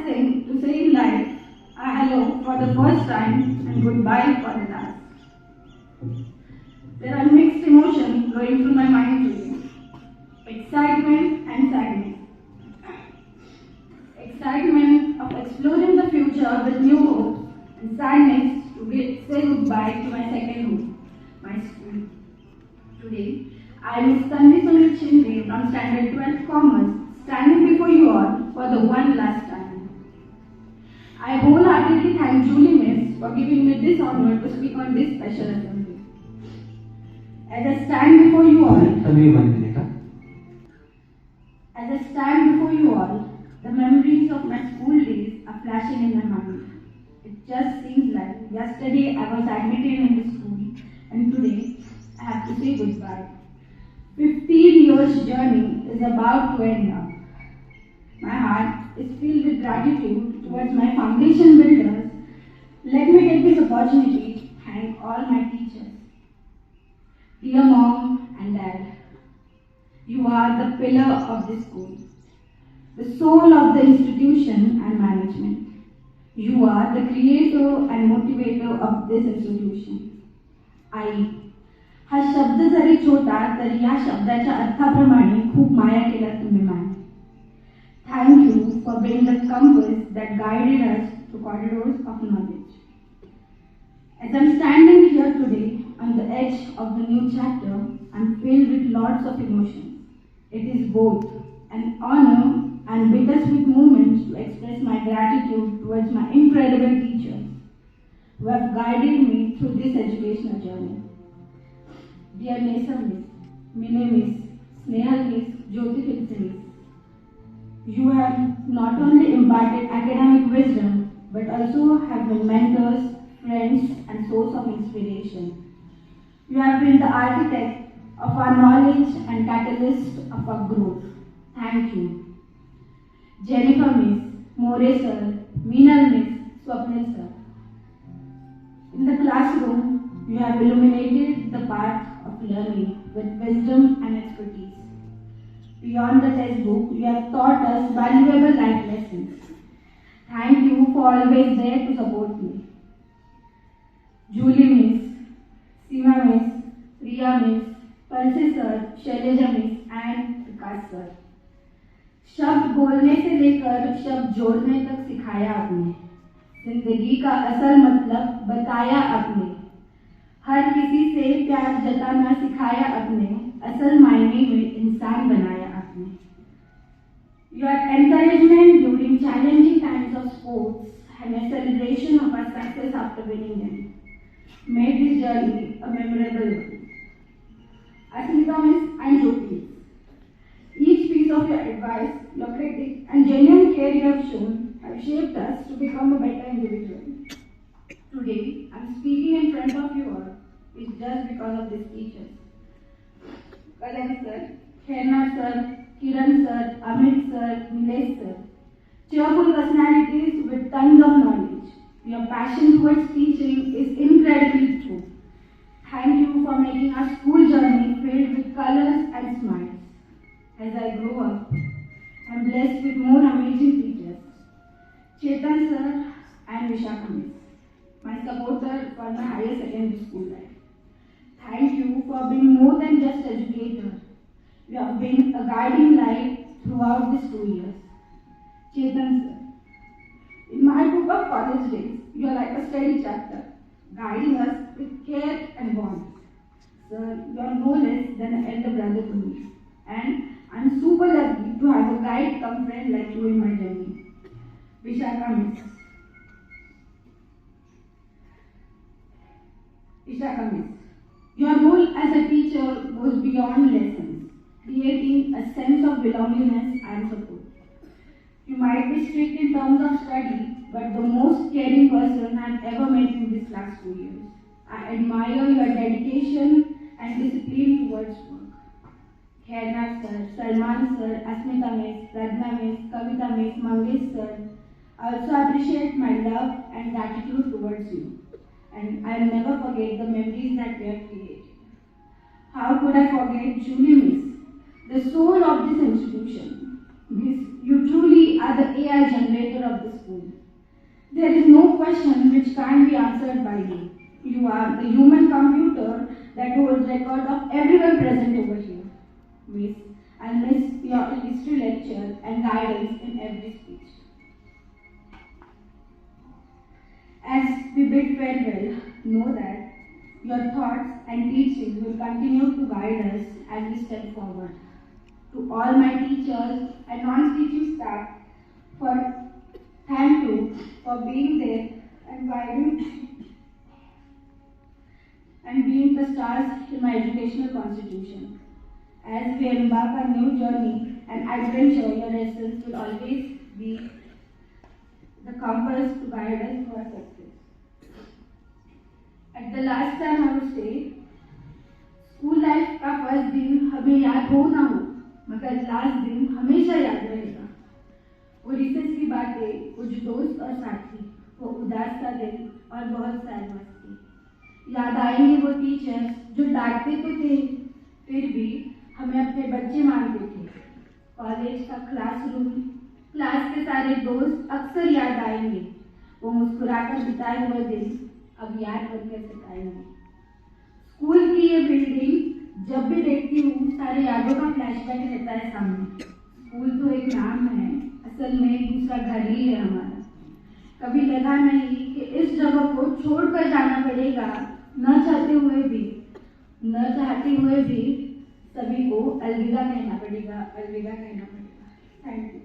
to say in life a hello for the first time and goodbye for the last. There are mixed emotions going through my mind today. Excitement and sadness. Excitement of exploring the future with new hopes, and sadness to say goodbye to my second home, my school. Today, I am St.Xavier from Standard 12 Commerce, standing before you all for the one last time. I wholeheartedly thank Julie Miss for giving me this honor to speak on this special assembly. As I stand before you all, the memories of my school days are flashing in my mind. It just seems like yesterday I was admitted in the school and today I have to say goodbye. 15 years journey is about to end now. My heart is filled with gratitude towards my foundation builders. Let me take this opportunity to thank all my teachers. Dear Mom and Dad, you are the pillar of this school, the soul of the institution and management. You are the creator and motivator of this institution. हा शब्द जरी छोटा तरी या शब्दाच्या अर्थाप्रमाणे खूप माया केला तुम्ही ma'am. Thank you for being the compass that guided us through corridors of knowledge. As I'm standing here today on the edge of the new chapter, I'm filled with lots of emotions. It is both an honor and bittersweet moments to express my gratitude towards my incredible teachers who have guided me through this educational journey. Dear Nesa Miss, Mine Miss, Snehal Miss, Jyoti Miss, you have not only imparted academic wisdom but also have been mentors, friends and source of inspiration. You have been the architect of our knowledge and catalyst of our growth. Thank you. Jennifer Miss, More Sir, Meenal Miss, Swapnil Sir. In the classroom, you have illuminated the path of learning with wisdom and expertise. Beyond the textbook, you have taught us valuable life lessons. Thank you for always there to support me. Julie Miss, Seema Miss, Priya Miss, Palse Sir, Shaileja Miss and Vikas Sir. शब्द बोलने से लेकर शब्द जोड़ने तक सिखाया आपने. जिंदगी का असल मतलब बताया आपने. हर किसी से प्यार जताना सिखाया आपने. असल मायने में इंसान बनाया आपने. Your encouragement during challenging times of sports and a celebration of our success after winning them made this journey a memorable one. Asmita Miss and Jyoti, each piece of your advice, your critique and genuine care you have shown have shaped us to become a better individual. Today, I am speaking in front of you all is just because of these teachers. Kalan Sir, Kherna Sir, Kiran Sir, Amit Sir, Nilesh Sir. Cheerful personalities with tons of knowledge. Your passion towards teaching is incredibly true. Thank you for making our school journey filled with colors and smiles. As I grow up, I am blessed with more amazing teachers. Chetan Sir and Vishakha Miss, my supporter for my higher secondary school life. Thank you for being more than just educator. You have been a guiding light throughout these 2 years. Chetan Sir, in my book of college days, you are like a steady chapter, guiding us with care and warmth. Sir, you are no less than an elder brother to me, and I am super lucky to have a guide come friend like you in my journey. Vishakha Miss. Your role as a teacher goes beyond lessons, creating a sense of belongingness and support. You might be strict in terms of study, but the most caring person I've ever met in these last 2 years. I admire your dedication and discipline towards work. Kherna Sir, Salman Sir, Asmita Miss, Radna Miss, Kavita Miss, Mangesh Sir. I also appreciate my love and gratitude towards you. And I'll never forget the memories that we have created. How could I forget Julie Miss, the soul of this institution? Miss, you truly are are the AI generator of the school. There is no question which can't be answered by you. You are the human computer that holds record of everyone present over here. Miss, I miss your history lecture and guidance in every speech. As we bid farewell, know that your thoughts and teachings will continue to guide us as we step forward. To all my teachers and non-teaching staff, thank you for being there and guiding and being the stars in my educational constitution. As we embark on a new journey and adventure, your essence will always be the compass to guide us to our success. At the last time I would say, school life का first दिन हमें याद हो ना हो, मगर last दिन हमेशा याद रहेगा। वो रिसेस की बातें, कुछ दोस्त और साथी, वो उदास सा दिन और बहुत सारी मस्ती। याद आएंगे वो टीचर्स जो डांटते तो थे, फिर भी हमें अपने बच्चे मानते थे। कॉलेज का क्लासरूम, क्लास के सारे दोस्त अक्सर याद आएंगे। वो मुस्कुराकर बिताए हुए दिन अब याद करके सताएंगे। स्कूल की ये बिल्डिंग जब भी देखती हूँ सारे यादों का फ्लैशबैक रहता है सामने। स्कूल तो एक नाम है, असल में एक दूसरा घर ही है हमारा। कभी लगा नहीं कि इस जगह को छोड़कर जाना पड़ेगा, न चाहते हुए भी सभी को अलविदा कहना पड़ेगा। Thank you.